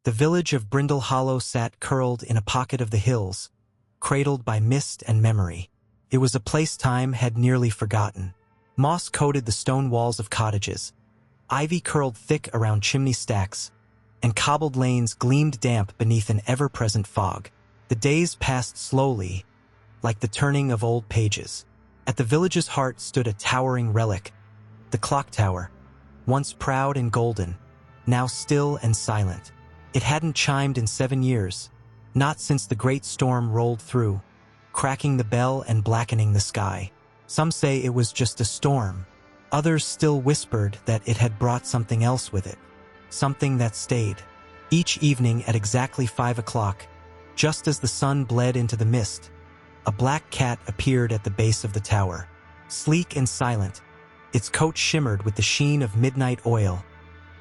The village of Brindle Hollow sat curled in a pocket of the hills, cradled by mist and memory. It was a place time had nearly forgotten. Moss coated the stone walls of cottages, ivy curled thick around chimney stacks, and cobbled lanes gleamed damp beneath an ever-present fog. The days passed slowly, like the turning of old pages. At the village's heart stood a towering relic, the Clocktower, once proud and golden, now still and silent. It hadn't chimed in 7 years, not since the great storm rolled through, cracking the bell and blackening the sky. Some say it was just a storm. Others still whispered that it had brought something else with it, something that stayed. Each evening at exactly 5 o'clock, just as the sun bled into the mist, a black cat appeared at the base of the tower. Sleek and silent, its coat shimmered with the sheen of midnight oil,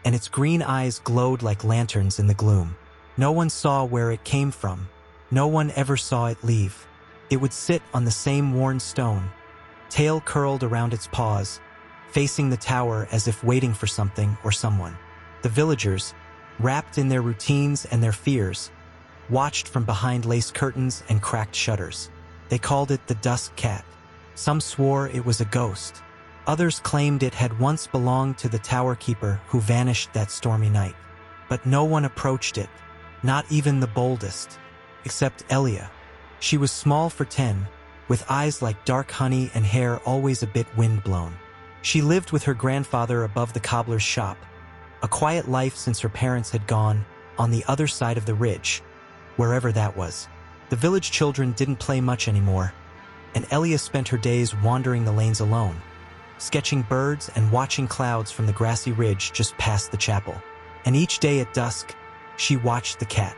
and its green eyes glowed like lanterns in the gloom. No one saw where it came from. No one ever saw it leave. It would sit on the same worn stone, tail curled around its paws, facing the tower as if waiting for something or someone. The villagers, wrapped in their routines and their fears, watched from behind lace curtains and cracked shutters. They called it the Dusk Cat. Some swore it was a ghost. Others claimed it had once belonged to the tower keeper who vanished that stormy night. But no one approached it, not even the boldest, except Elia. She was small for 10, with eyes like dark honey and hair always a bit wind-blown. She lived with her grandfather above the cobbler's shop, a quiet life since her parents had gone on the other side of the ridge, wherever that was. The village children didn't play much anymore, and Elia spent her days wandering the lanes alone, sketching birds and watching clouds from the grassy ridge just past the chapel. And each day at dusk, she watched the cat,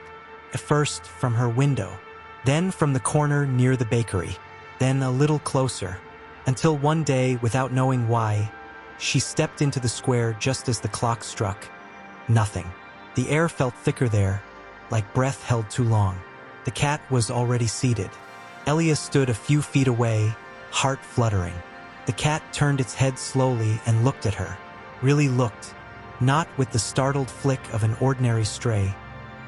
at first from her window, then from the corner near the bakery, then a little closer, until one day, without knowing why, she stepped into the square just as the clock struck. Nothing. The air felt thicker there, like breath held too long. The cat was already seated. Elia stood a few feet away, heart fluttering. The cat turned its head slowly and looked at her. Really looked, not with the startled flick of an ordinary stray,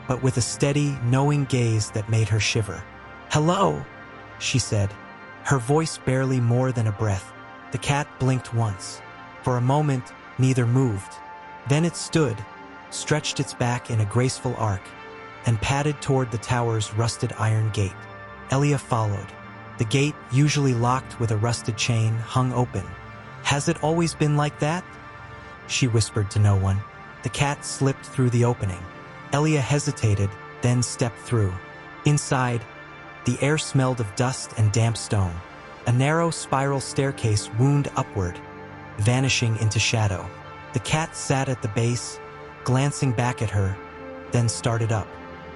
but with a steady, knowing gaze that made her shiver. "Hello," she said, her voice barely more than a breath. The cat blinked once. For a moment, neither moved. Then it stood, stretched its back in a graceful arc, and padded toward the tower's rusted iron gate. Elia followed. The gate, usually locked with a rusted chain, hung open. "Has it always been like that?" she whispered to no one. The cat slipped through the opening. Elia hesitated, then stepped through. Inside, the air smelled of dust and damp stone. A narrow spiral staircase wound upward, vanishing into shadow. The cat sat at the base, glancing back at her, then started up.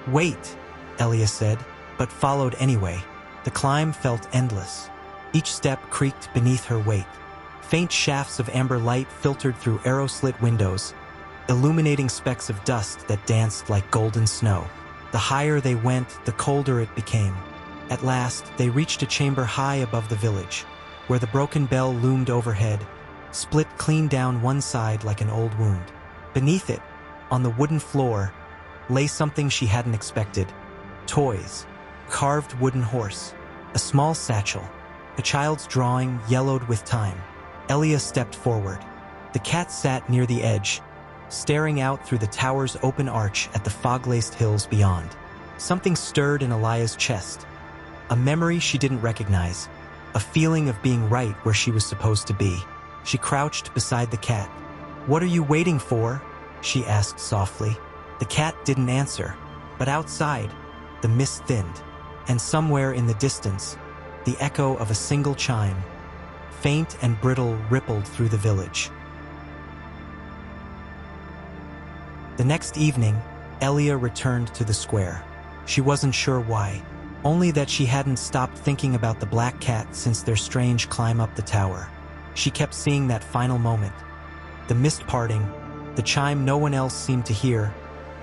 "Wait," Elia said, but followed anyway. The climb felt endless. Each step creaked beneath her weight. Faint shafts of amber light filtered through arrow-slit windows, illuminating specks of dust that danced like golden snow. The higher they went, the colder it became. At last, they reached a chamber high above the village, where the broken bell loomed overhead, split clean down one side like an old wound. Beneath it, on the wooden floor, lay something she hadn't expected. Toys. Carved wooden horse. A small satchel. A child's drawing, yellowed with time. Elia stepped forward. The cat sat near the edge, staring out through the tower's open arch at the fog-laced hills beyond. Something stirred in Elia's chest. A memory she didn't recognize. A feeling of being right where she was supposed to be. She crouched beside the cat. "What are you waiting for?" she asked softly. The cat didn't answer, but outside, the mist thinned, and somewhere in the distance, the echo of a single chime, faint and brittle, rippled through the village. The next evening, Elia returned to the square. She wasn't sure why, only that she hadn't stopped thinking about the black cat since their strange climb up the tower. She kept seeing that final moment, the mist parting, the chime no one else seemed to hear,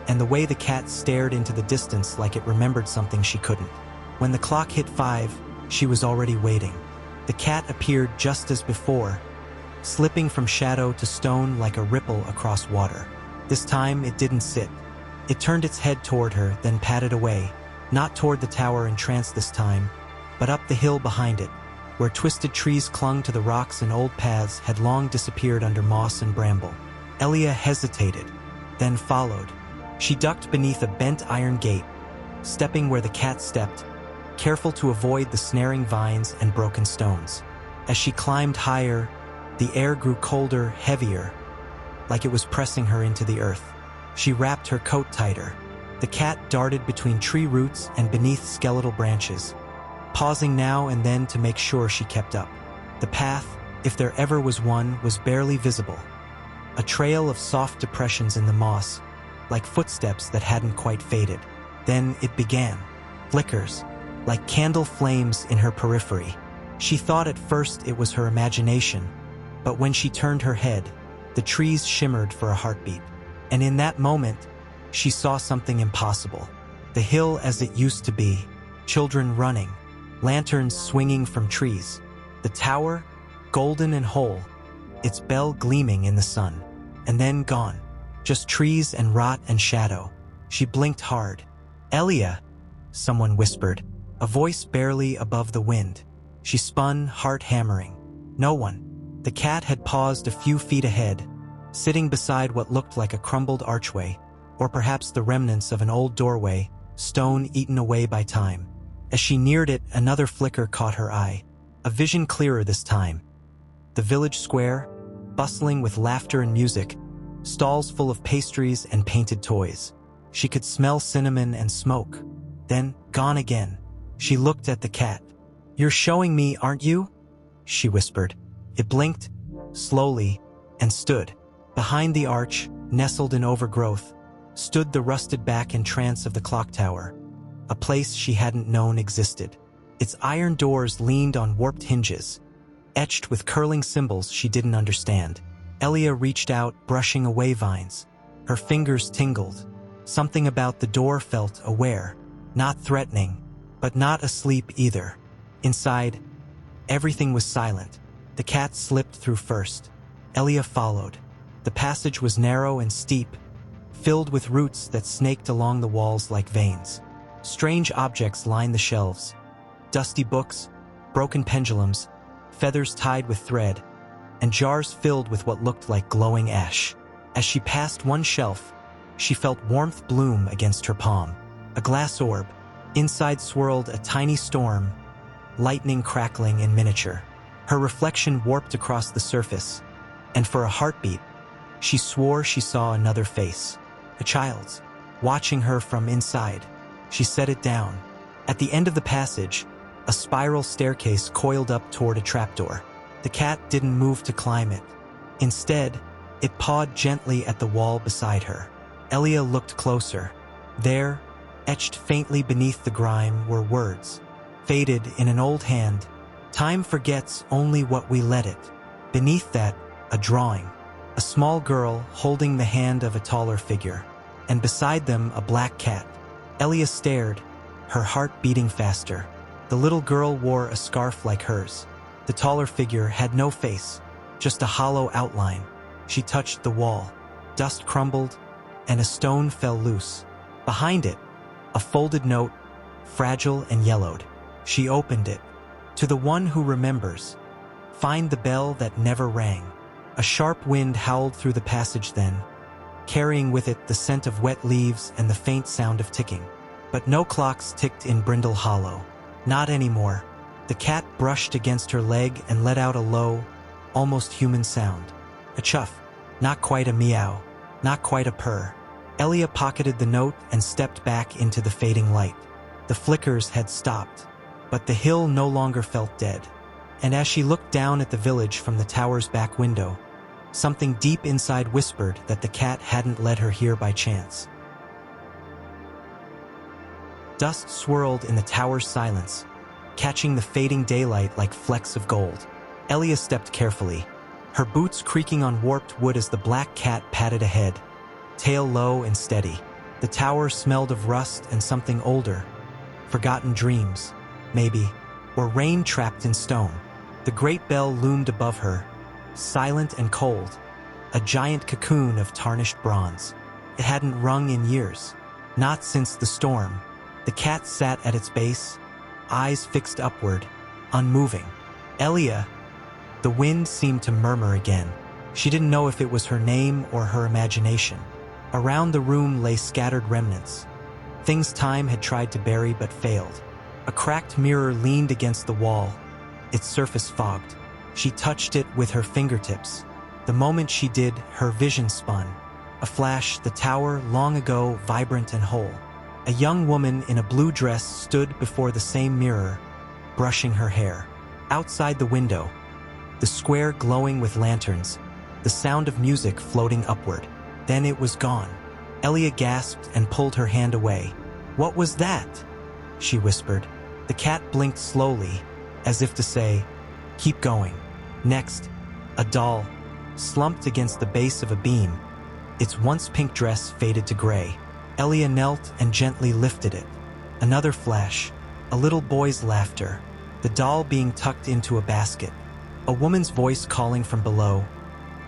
and the way the cat stared into the distance like it remembered something she couldn't. When the clock hit 5, she was already waiting. The cat appeared just as before, slipping from shadow to stone like a ripple across water. This time it didn't sit. It turned its head toward her, then padded away, not toward the tower entranced this time, but up the hill behind it, where twisted trees clung to the rocks and old paths had long disappeared under moss and bramble. Elia hesitated, then followed. She ducked beneath a bent iron gate, stepping where the cat stepped, careful to avoid the snaring vines and broken stones. As she climbed higher, the air grew colder, heavier, like it was pressing her into the earth. She wrapped her coat tighter. The cat darted between tree roots and beneath skeletal branches, pausing now and then to make sure she kept up. The path, if there ever was one, was barely visible. A trail of soft depressions in the moss, like footsteps that hadn't quite faded. Then it began. Flickers, like candle flames in her periphery. She thought at first it was her imagination, but when she turned her head, the trees shimmered for a heartbeat. And in that moment, she saw something impossible. The hill as it used to be, children running, lanterns swinging from trees. The tower, golden and whole, its bell gleaming in the sun. And then gone. Just trees and rot and shadow. She blinked hard. "Elia," someone whispered, a voice barely above the wind. She spun, heart hammering. No one. The cat had paused a few feet ahead, sitting beside what looked like a crumbled archway, or perhaps the remnants of an old doorway, stone eaten away by time. As she neared it, another flicker caught her eye. A vision clearer this time. The village square, bustling with laughter and music, stalls full of pastries and painted toys. She could smell cinnamon and smoke. Then, gone again. She looked at the cat. "You're showing me, aren't you?" she whispered. It blinked, slowly, and stood. Behind the arch, nestled in overgrowth, stood the rusted back and trance of the Clocktower, a place she hadn't known existed. Its iron doors leaned on warped hinges, etched with curling symbols she didn't understand. Elia reached out, brushing away vines. Her fingers tingled. Something about the door felt aware, not threatening, but not asleep either. Inside, everything was silent. The cat slipped through first. Elia followed. The passage was narrow and steep, filled with roots that snaked along the walls like veins. Strange objects lined the shelves. Dusty books, broken pendulums, feathers tied with thread, and jars filled with what looked like glowing ash. As she passed one shelf, she felt warmth bloom against her palm. A glass orb. Inside swirled a tiny storm, lightning crackling in miniature. Her reflection warped across the surface, and for a heartbeat, she swore she saw another face. A child's, watching her from inside. She set it down. At the end of the passage, a spiral staircase coiled up toward a trapdoor. The cat didn't move to climb it. Instead, it pawed gently at the wall beside her. Elia looked closer. There, etched faintly beneath the grime, were words. Faded in an old hand, "Time forgets only what we let it." Beneath that, a drawing. A small girl holding the hand of a taller figure, and beside them a black cat. Elia stared, her heart beating faster. The little girl wore a scarf like hers. The taller figure had no face, just a hollow outline. She touched the wall. Dust crumbled, and a stone fell loose. Behind it, a folded note, fragile and yellowed. She opened it. "To the one who remembers, find the bell that never rang." A sharp wind howled through the passage then, carrying with it the scent of wet leaves and the faint sound of ticking. But no clocks ticked in Brindle Hollow. Not anymore. The cat brushed against her leg and let out a low, almost human sound. A chuff, not quite a meow, not quite a purr. Elia pocketed the note and stepped back into the fading light. The flickers had stopped, but the hill no longer felt dead. And as she looked down at the village from the tower's back window, something deep inside whispered that the cat hadn't led her here by chance. Dust swirled in the tower's silence, catching the fading daylight like flecks of gold. Elia stepped carefully, her boots creaking on warped wood as the black cat padded ahead, tail low and steady. The tower smelled of rust and something older, forgotten dreams, maybe, or rain trapped in stone. The great bell loomed above her, silent and cold, a giant cocoon of tarnished bronze. It hadn't rung in years. Not since the storm. The cat sat at its base, eyes fixed upward, unmoving. Elia. The wind seemed to murmur again. She didn't know if it was her name or her imagination. Around the room lay scattered remnants. Things time had tried to bury but failed. A cracked mirror leaned against the wall, its surface fogged. She touched it with her fingertips. The moment she did, her vision spun. A flash, the tower, long ago, vibrant and whole. A young woman in a blue dress stood before the same mirror, brushing her hair. Outside the window, the square glowing with lanterns, the sound of music floating upward. Then it was gone. Elia gasped and pulled her hand away. "What was that?" she whispered. The cat blinked slowly, as if to say, "Keep going." Next, a doll, slumped against the base of a beam. Its once pink dress faded to gray. Elia knelt and gently lifted it. Another flash, a little boy's laughter, the doll being tucked into a basket. A woman's voice calling from below,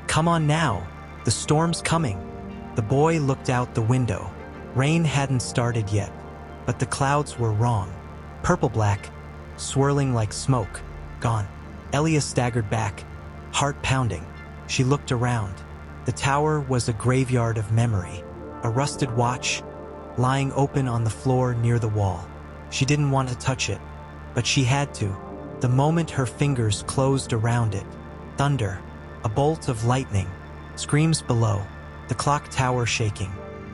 "Come on now, the storm's coming." The boy looked out the window. Rain hadn't started yet, but the clouds were wrong. Purple-black, swirling like smoke, gone. Elia staggered back, heart pounding. She looked around. The tower was a graveyard of memory. A rusted watch, lying open on the floor near the wall. She didn't want to touch it, but she had to. The moment her fingers closed around it, thunder, a bolt of lightning, screams below, the clock tower shaking,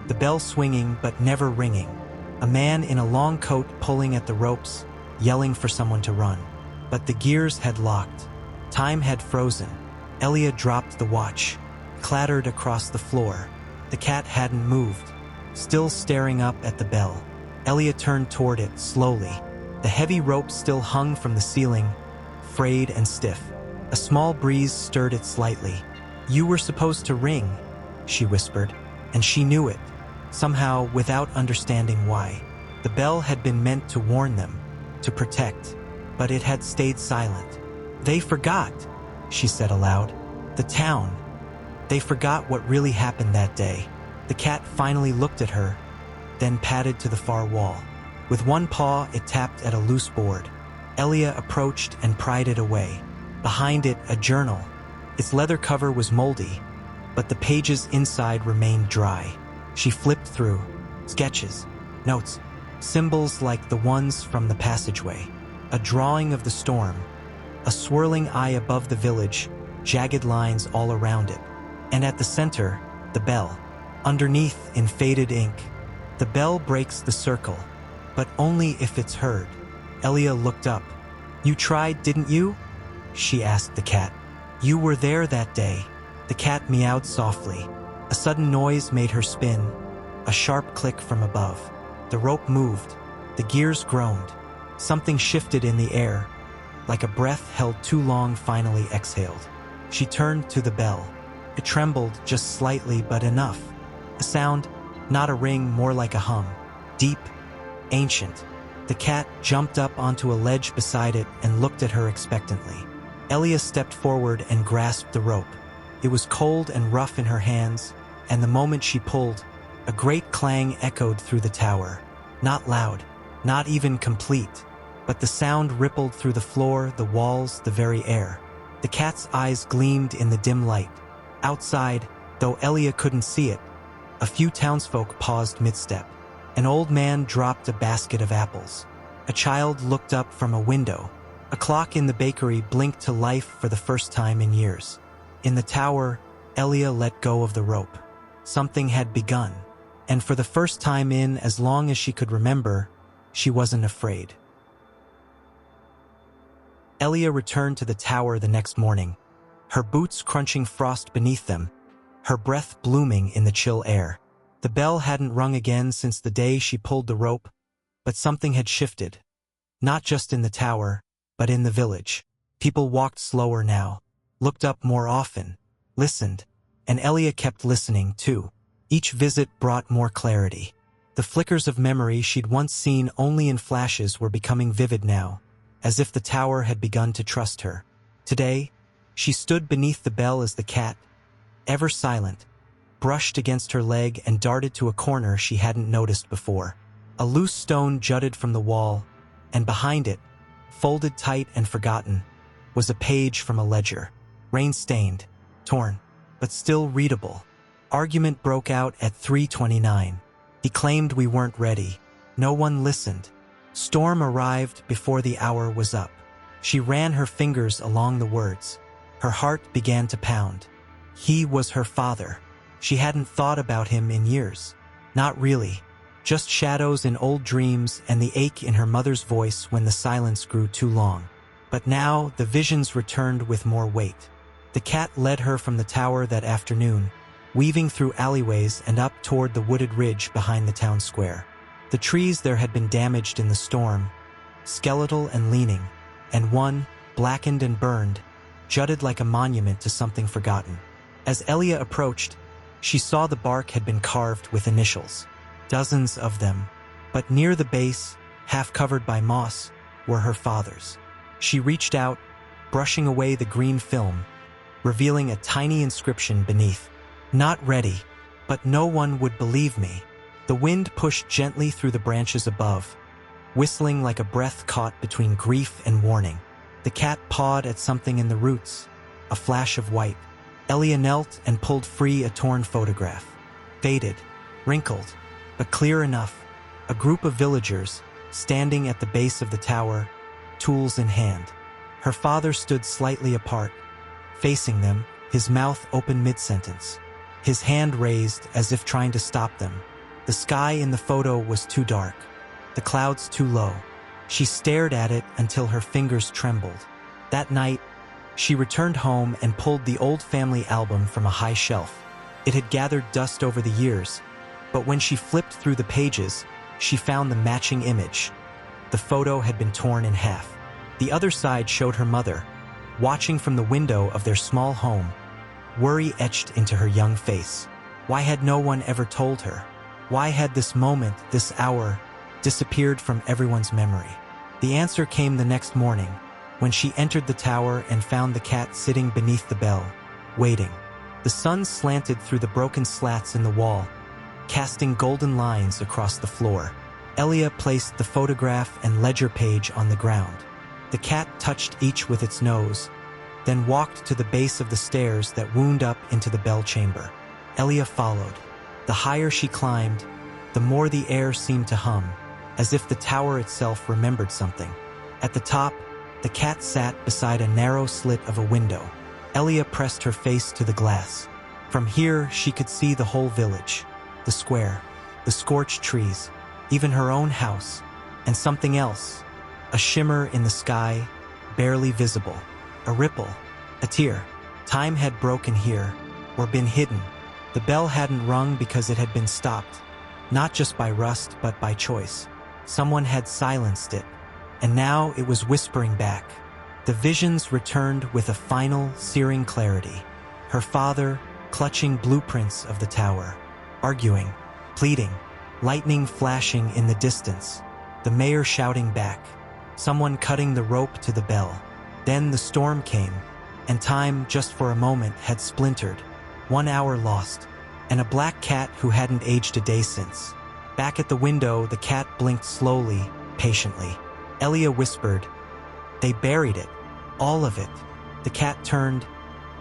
the bell swinging but never ringing, a man in a long coat pulling at the ropes, yelling for someone to run. But the gears had locked. Time had frozen. Elia dropped the watch, clattered across the floor. The cat hadn't moved, still staring up at the bell. Elia turned toward it slowly. The heavy rope still hung from the ceiling, frayed and stiff. A small breeze stirred it slightly. "You were supposed to ring," she whispered, and she knew it, somehow without understanding why. The bell had been meant to warn them, to protect, but it had stayed silent. "They forgot," she said aloud. "The town. They forgot what really happened that day." The cat finally looked at her, then padded to the far wall. With one paw, it tapped at a loose board. Elia approached and pried it away. Behind it, a journal. Its leather cover was moldy, but the pages inside remained dry. She flipped through. Sketches, notes, symbols like the ones from the passageway. A drawing of the storm. A swirling eye above the village, jagged lines all around it. And at the center, the bell. Underneath, in faded ink, "The bell breaks the circle, but only if it's heard." Elia looked up. "You tried, didn't you?" she asked the cat. "You were there that day." The cat meowed softly. A sudden noise made her spin, a sharp click from above. The rope moved. The gears groaned. Something shifted in the air, like a breath held too long finally exhaled. She turned to the bell. It trembled just slightly, but enough. A sound, not a ring, more like a hum. Deep, ancient. The cat jumped up onto a ledge beside it and looked at her expectantly. Elia stepped forward and grasped the rope. It was cold and rough in her hands, and the moment she pulled, a great clang echoed through the tower. Not loud, not even complete, but the sound rippled through the floor, the walls, the very air. The cat's eyes gleamed in the dim light. Outside, though Elia couldn't see it, a few townsfolk paused mid-step. An old man dropped a basket of apples. A child looked up from a window. A clock in the bakery blinked to life for the first time in years. In the tower, Elia let go of the rope. Something had begun, and for the first time in as long as she could remember, she wasn't afraid. Elia returned to the tower the next morning, her boots crunching frost beneath them, her breath blooming in the chill air. The bell hadn't rung again since the day she pulled the rope, but something had shifted. Not just in the tower, but in the village. People walked slower now, looked up more often, listened, and Elia kept listening too. Each visit brought more clarity. The flickers of memory she'd once seen only in flashes were becoming vivid now, as if the tower had begun to trust her. Today, she stood beneath the bell as the cat, ever silent, brushed against her leg and darted to a corner she hadn't noticed before. A loose stone jutted from the wall, and behind it, folded tight and forgotten, was a page from a ledger. Rain-stained, torn, but still readable. Argument broke out at 3:29. He claimed we weren't ready. No one listened. Storm arrived before the hour was up. She ran her fingers along the words. Her heart began to pound. He was her father. She hadn't thought about him in years. Not really. Just shadows in old dreams and the ache in her mother's voice when the silence grew too long. But now the visions returned with more weight. The cat led her from the tower that afternoon, weaving through alleyways and up toward the wooded ridge behind the town square. The trees there had been damaged in the storm, skeletal and leaning, and one, blackened and burned, jutted like a monument to something forgotten. As Elia approached, she saw the bark had been carved with initials. Dozens of them, but near the base, half covered by moss, were her father's. She reached out, brushing away the green film, revealing a tiny inscription beneath. Not ready, but no one would believe me. The wind pushed gently through the branches above, whistling like a breath caught between grief and warning. The cat pawed at something in the roots, a flash of white. Elia knelt and pulled free a torn photograph. Faded, wrinkled, but clear enough. A group of villagers, standing at the base of the tower, tools in hand. Her father stood slightly apart, facing them, his mouth open mid-sentence, his hand raised as if trying to stop them. The sky in the photo was too dark, the clouds too low. She stared at it until her fingers trembled. That night, she returned home and pulled the old family album from a high shelf. It had gathered dust over the years, but when she flipped through the pages, she found the matching image. The photo had been torn in half. The other side showed her mother, watching from the window of their small home, worry etched into her young face. Why had no one ever told her? Why had this moment, this hour, disappeared from everyone's memory? The answer came the next morning, when she entered the tower and found the cat sitting beneath the bell, waiting. The sun slanted through the broken slats in the wall, casting golden lines across the floor. Elia placed the photograph and ledger page on the ground. The cat touched each with its nose, then walked to the base of the stairs that wound up into the bell chamber. Elia followed. The higher she climbed, the more the air seemed to hum, as if the tower itself remembered something. At the top, the cat sat beside a narrow slit of a window. Elia pressed her face to the glass. From here, she could see the whole village, the square, the scorched trees, even her own house, and something else, a shimmer in the sky, barely visible, a ripple, a tear. Time had broken here, or been hidden. The bell hadn't rung because it had been stopped, not just by rust but by choice. Someone had silenced it, and now it was whispering back. The visions returned with a final, searing clarity. Her father, clutching blueprints of the tower, arguing, pleading, lightning flashing in the distance, the mayor shouting back, someone cutting the rope to the bell. Then the storm came, and time, just for a moment, had splintered. 1 hour lost, and a black cat who hadn't aged a day since. Back at the window, the cat blinked slowly, patiently. Elia whispered, "They buried it, all of it." The cat turned,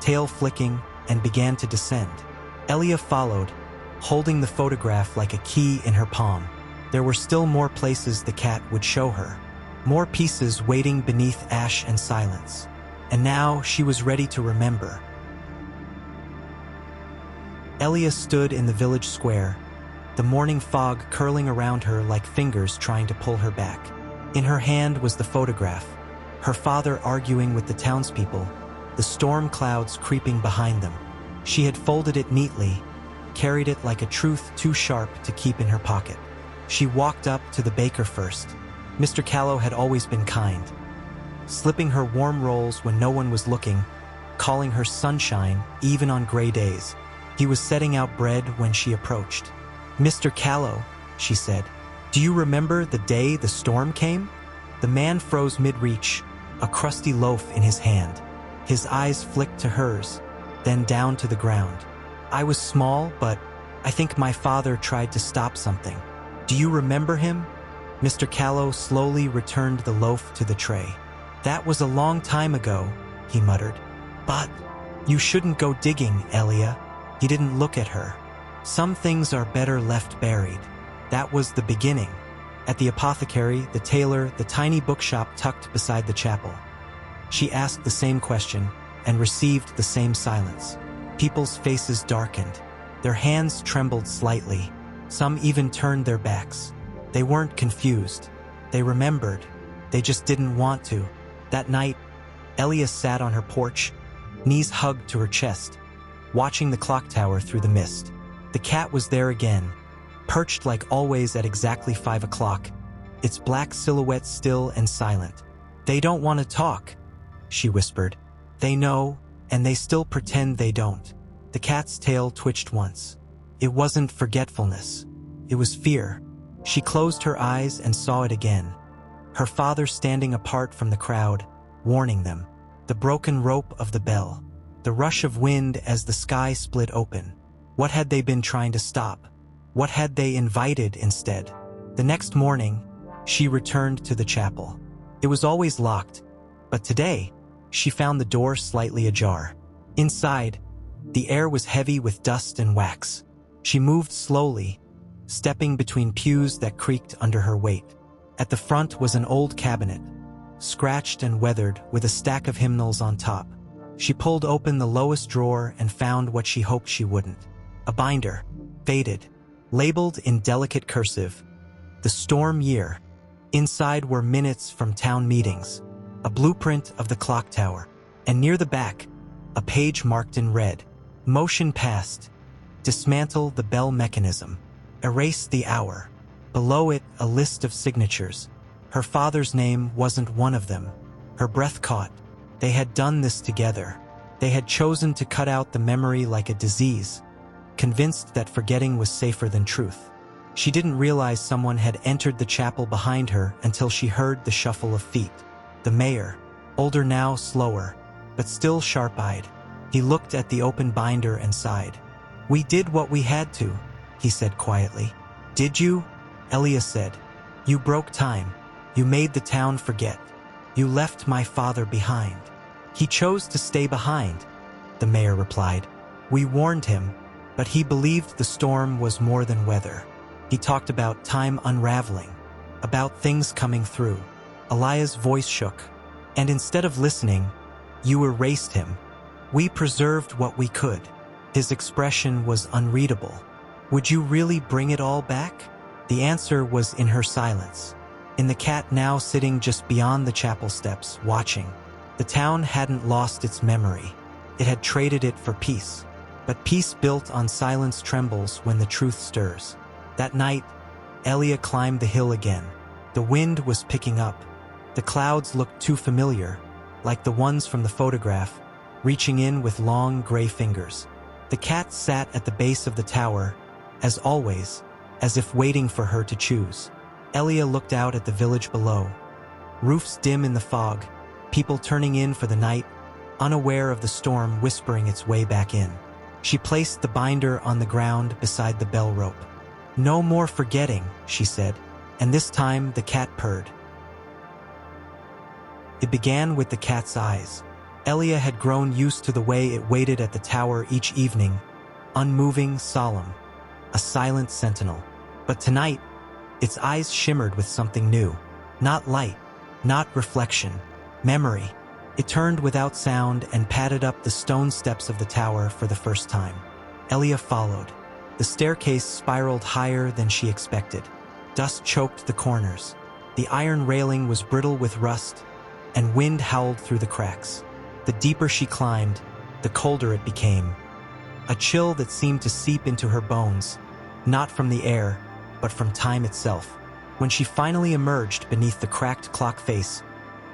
tail flicking, and began to descend. Elia followed, holding the photograph like a key in her palm. There were still more places the cat would show her, more pieces waiting beneath ash and silence. And now she was ready to remember. Elia stood in the village square, the morning fog curling around her like fingers trying to pull her back. In her hand was the photograph, her father arguing with the townspeople, the storm clouds creeping behind them. She had folded it neatly, carried it like a truth too sharp to keep in her pocket. She walked up to the baker first. Mr. Callow had always been kind, slipping her warm rolls when no one was looking, calling her sunshine even on gray days. He was setting out bread when she approached. "Mr. Callow," she said, "do you remember the day the storm came?" The man froze mid-reach, a crusty loaf in his hand. His eyes flicked to hers, then down to the ground. I was small, but I think my father tried to stop something. Do you remember him? Mr. Callow slowly returned the loaf to the tray. That was a long time ago, he muttered. But you shouldn't go digging, Elia. He didn't look at her. Some things are better left buried. That was the beginning. At the apothecary, the tailor, the tiny bookshop tucked beside the chapel. She asked the same question and received the same silence. People's faces darkened. Their hands trembled slightly. Some even turned their backs. They weren't confused. They remembered. They just didn't want to. That night, Elia sat on her porch, knees hugged to her chest, watching the clock tower through the mist. The cat was there again, perched like always at exactly 5 o'clock, its black silhouette still and silent. They don't want to talk, she whispered. They know, and they still pretend they don't. The cat's tail twitched once. It wasn't forgetfulness. It was fear. She closed her eyes and saw it again. Her father standing apart from the crowd, warning them. The broken rope of the bell. The rush of wind as the sky split open. What had they been trying to stop? What had they invited instead? The next morning, she returned to the chapel. It was always locked, but today, she found the door slightly ajar. Inside, the air was heavy with dust and wax. She moved slowly, stepping between pews that creaked under her weight. At the front was an old cabinet, scratched and weathered with a stack of hymnals on top. She pulled open the lowest drawer and found what she hoped she wouldn't. A binder, faded, labeled in delicate cursive, "The Storm Year." Inside were minutes from town meetings, a blueprint of the clock tower, and near the back, a page marked in red. Motion past. Dismantle the bell mechanism. Erase the hour. Below it, a list of signatures. Her father's name wasn't one of them. Her breath caught. They had done this together. They had chosen to cut out the memory like a disease, convinced that forgetting was safer than truth. She didn't realize someone had entered the chapel behind her until she heard the shuffle of feet. The mayor, older now, slower, but still sharp-eyed. He looked at the open binder and sighed. "We did what we had to," he said quietly. "Did you?" Elia said. "You broke time. You made the town forget. You left my father behind." "He chose to stay behind," the mayor replied. "We warned him, but he believed the storm was more than weather. He talked about time unraveling, about things coming through." Elia's voice shook. "And instead of listening, you erased him. We preserved what we could." His expression was unreadable. "Would you really bring it all back?" The answer was in her silence, in the cat now sitting just beyond the chapel steps, watching. The town hadn't lost its memory. It had traded it for peace. But peace built on silence trembles when the truth stirs. That night, Elia climbed the hill again. The wind was picking up. The clouds looked too familiar, like the ones from the photograph, reaching in with long gray fingers. The cat sat at the base of the tower, as always, as if waiting for her to choose. Elia looked out at the village below. Roofs dim in the fog, people turning in for the night, unaware of the storm whispering its way back in. She placed the binder on the ground beside the bell rope. "No more forgetting," she said, and this time the cat purred. It began with the cat's eyes. Elia had grown used to the way it waited at the tower each evening, unmoving, solemn, a silent sentinel. But tonight, its eyes shimmered with something new. Not light, not reflection, memory. It turned without sound and padded up the stone steps of the tower for the first time. Elia followed. The staircase spiraled higher than she expected. Dust choked the corners. The iron railing was brittle with rust, and wind howled through the cracks. The deeper she climbed, the colder it became. A chill that seemed to seep into her bones, not from the air, but from time itself. When she finally emerged beneath the cracked clock face,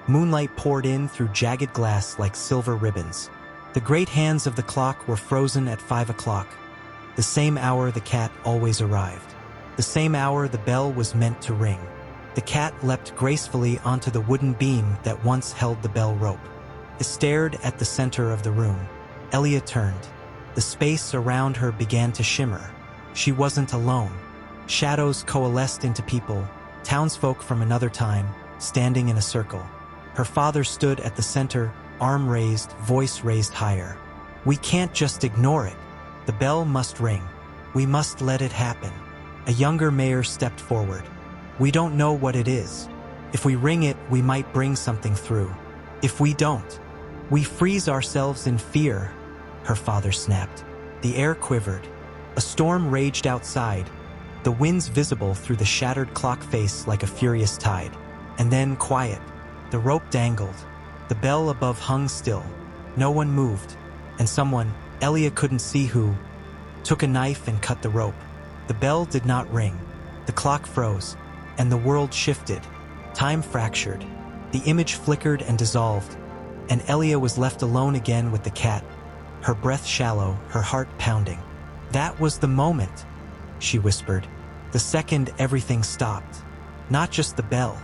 moonlight poured in through jagged glass like silver ribbons. The great hands of the clock were frozen at 5 o'clock, the same hour the cat always arrived, the same hour the bell was meant to ring. The cat leapt gracefully onto the wooden beam that once held the bell rope. It stared at the center of the room. Elia turned. The The space around her began to shimmer. She wasn't alone. Shadows coalesced into people, townsfolk from another time, standing in a circle. Her father stood at the center, arm raised, voice raised higher. "We can't just ignore it. The bell must ring. We must let it happen." A younger mayor stepped forward. "We don't know what it is. If we ring it, we might bring something through. If we don't, we freeze ourselves in fear," her father snapped. The air quivered. A storm raged outside, the winds visible through the shattered clock face like a furious tide. And then quiet. The rope dangled. The bell above hung still. No one moved. And someone, Elia couldn't see who, took a knife and cut the rope. The bell did not ring. The clock froze, and the world shifted. Time fractured. The image flickered and dissolved, and Elia was left alone again with the cat, her breath shallow, her heart pounding. "That was the moment," she whispered. "The second everything stopped. Not just the bell,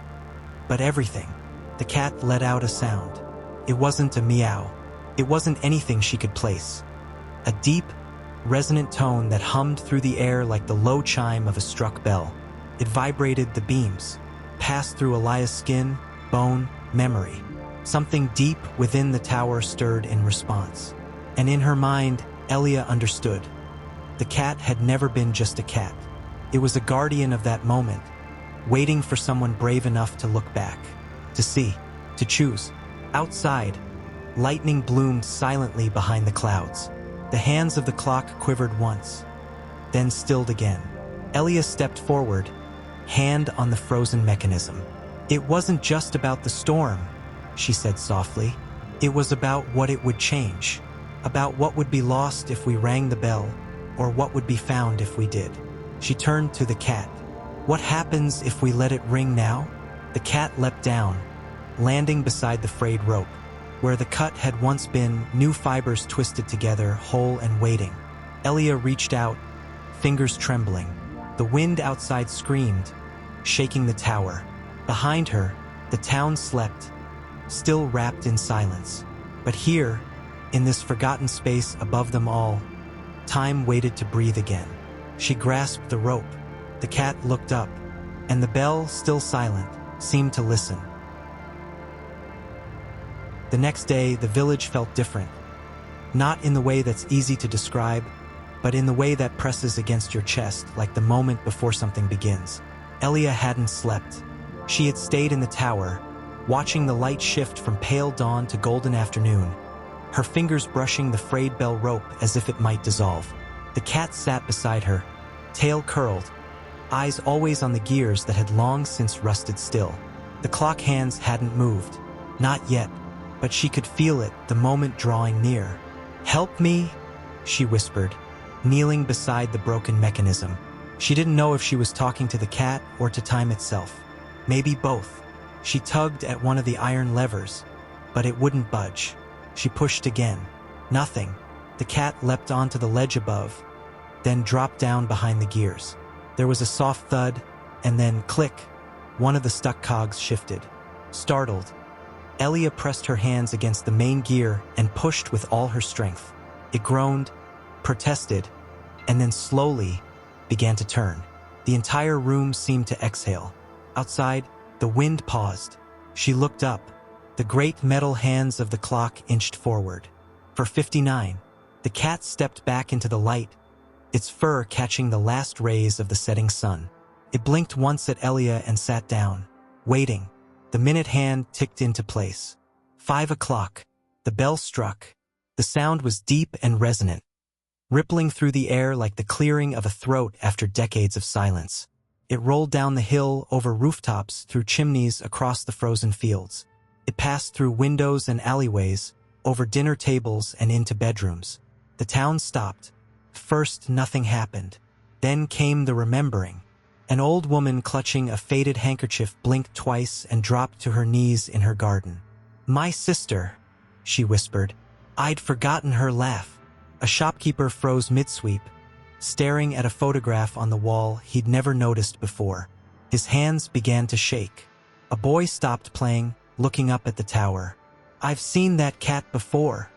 but everything." The cat let out a sound. It wasn't a meow. It wasn't anything she could place. A deep, resonant tone that hummed through the air like the low chime of a struck bell. It vibrated the beams, passed through Elia's skin, bone, memory. Something deep within the tower stirred in response. And in her mind, Elia understood. The cat had never been just a cat. It was a guardian of that moment, waiting for someone brave enough to look back, to see, to choose. Outside, lightning bloomed silently behind the clouds. The hands of the clock quivered once, then stilled again. Elia stepped forward, hand on the frozen mechanism. "It wasn't just about the storm," she said softly. "It was about what it would change, about what would be lost if we rang the bell, or what would be found if we did." She turned to the cat. "What happens if we let it ring now?" The cat leapt down, landing beside the frayed rope. Where the cut had once been, new fibers twisted together, whole and waiting. Elia reached out, fingers trembling. The wind outside screamed, shaking the tower. Behind her, the town slept, still wrapped in silence. But here, in this forgotten space above them all, time waited to breathe again. She grasped the rope. The cat looked up, and the bell, still silent, seemed to listen. The next day, the village felt different. Not in the way that's easy to describe, but in the way that presses against your chest like the moment before something begins. Elia hadn't slept. She had stayed in the tower, watching the light shift from pale dawn to golden afternoon, her fingers brushing the frayed bell rope as if it might dissolve. The cat sat beside her, tail curled, eyes always on the gears that had long since rusted still. The clock hands hadn't moved. Not yet, but she could feel it, the moment drawing near. "Help me," she whispered, kneeling beside the broken mechanism. She didn't know if she was talking to the cat or to time itself. Maybe both. She tugged at one of the iron levers, but it wouldn't budge. She pushed again. Nothing. The cat leapt onto the ledge above, then dropped down behind the gears. There was a soft thud, and then click. One of the stuck cogs shifted. Startled, Elia pressed her hands against the main gear and pushed with all her strength. It groaned, protested, and then slowly began to turn. The entire room seemed to exhale. Outside, the wind paused. She looked up. The great metal hands of the clock inched forward. For 59, the cat stepped back into the light, its fur catching the last rays of the setting sun. It blinked once at Elia and sat down, waiting. The minute hand ticked into place. 5 o'clock. The bell struck. The sound was deep and resonant, rippling through the air like the clearing of a throat after decades of silence. It rolled down the hill, over rooftops, through chimneys, across the frozen fields. It passed through windows and alleyways, over dinner tables and into bedrooms. The town stopped. First, nothing happened. Then came the remembering. An old woman clutching a faded handkerchief blinked twice and dropped to her knees in her garden. "My sister," she whispered. "I'd forgotten her laugh." A shopkeeper froze mid-sweep, staring at a photograph on the wall he'd never noticed before. His hands began to shake. A boy stopped playing, looking up at the tower. "I've seen that cat before,"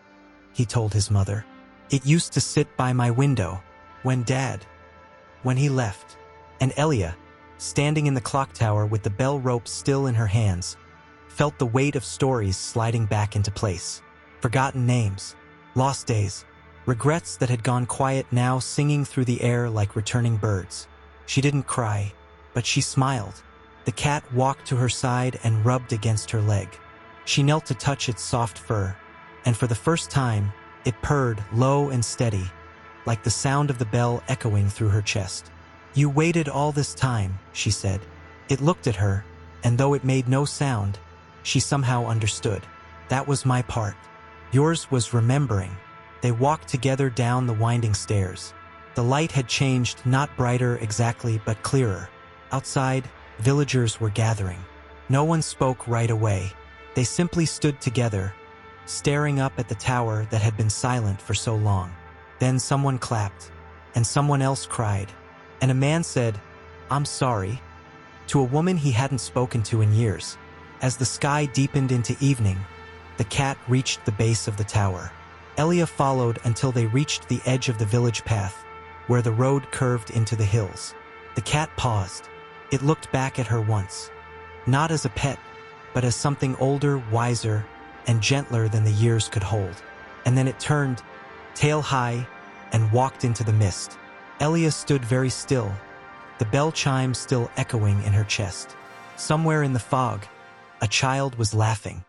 he told his mother. It used to sit by my window when he left. And Elia, standing in the clock tower with the bell rope still in her hands, felt the weight of stories sliding back into place. Forgotten names, lost days, regrets that had gone quiet now singing through the air like returning birds. She didn't cry, but she smiled. The cat walked to her side and rubbed against her leg. She knelt to touch its soft fur, and for the first time, it purred low and steady, like the sound of the bell echoing through her chest. "You waited all this time," she said. It looked at her, and though it made no sound, she somehow understood. That was my part. Yours was remembering. They walked together down the winding stairs. The light had changed, not brighter exactly, but clearer. Outside, villagers were gathering. No one spoke right away. They simply stood together, staring up at the tower that had been silent for so long. Then someone clapped, and someone else cried, and a man said, "I'm sorry," to a woman he hadn't spoken to in years. As the sky deepened into evening, the cat reached the base of the tower. Elia followed until they reached the edge of the village path, where the road curved into the hills. The cat paused. It looked back at her once, not as a pet, but as something older, wiser, and gentler than the years could hold. And then it turned, tail high, and walked into the mist. Elia stood very still, the bell chime still echoing in her chest. Somewhere in the fog, a child was laughing.